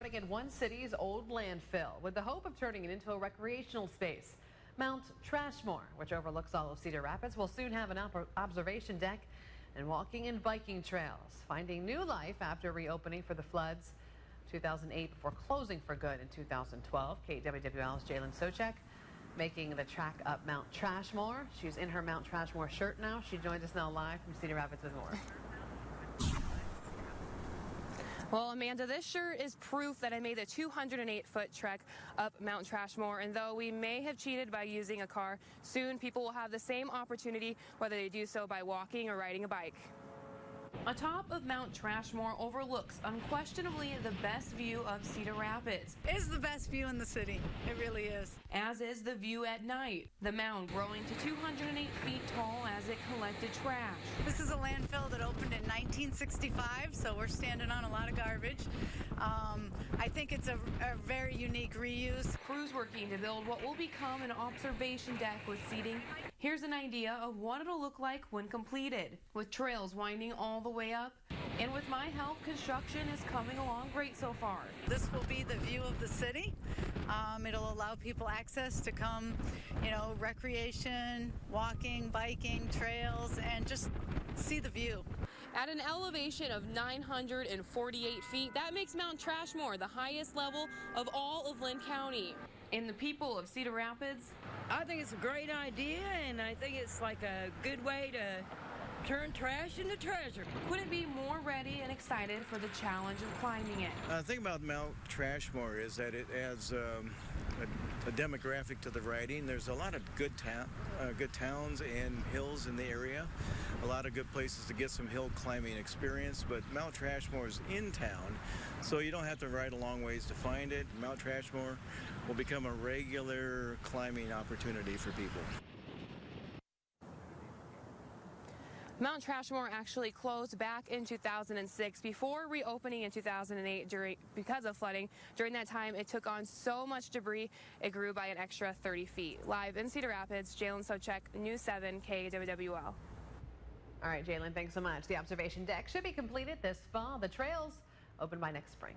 starting in one city's old landfill with the hope of turning it into a recreational space. Mount Trashmore, which overlooks all of Cedar Rapids, will soon have an observation deck and walking and biking trails, finding new life after reopening for the floods 2008 before closing for good in 2012. KWWL's Jalyn Souchek making the trek up Mount Trashmore. She's in her Mount Trashmore shirt now. She joins us now live from Cedar Rapids with more. Well, Amanda, this shirt is proof that I made the 208-foot trek up Mount Trashmore, and though we may have cheated by using a car, soon people will have the same opportunity, whether they do so by walking or riding a bike. Atop of Mount Trashmore overlooks unquestionably the best view of Cedar Rapids. It's the best view in the city. It really is. As is the view at night. The mound growing to 208 feet tall as it collected trash. This is a landfill that opened in 1965, so we're standing on a lot of garbage. I think it's a very unique reuse. Crews working to build what will become an observation deck with seating. Here's an idea of what it'll look like when completed, with trails winding all the way up. And with my help, construction is coming along great so far. This will be the view of the city. It'll allow people access to come, recreation, walking, biking, trails, and just see the view. At an elevation of 948 feet, that makes Mount Trashmore the highest level of all of Linn County. And the people of Cedar Rapids? I think it's a great idea, and I think it's like a good way to turn trash into treasure. Couldn't be more ready and excited for the challenge of climbing it. The thing about Mount Trashmore is that it adds a demographic to the riding. There's a lot of good towns and hills in the area, a lot of good places to get some hill climbing experience, but Mount Trashmore is in town, so you don't have to ride a long ways to find it. Mount Trashmore will become a regular climbing opportunity for people. Mount Trashmore actually closed back in 2006 before reopening in 2008 because of flooding. During that time, it took on so much debris, it grew by an extra 30 feet. Live in Cedar Rapids, Jalyn Souchek, News 7 KWWL. All right, Jalyn, thanks so much. The observation deck should be completed this fall. The trails open by next spring.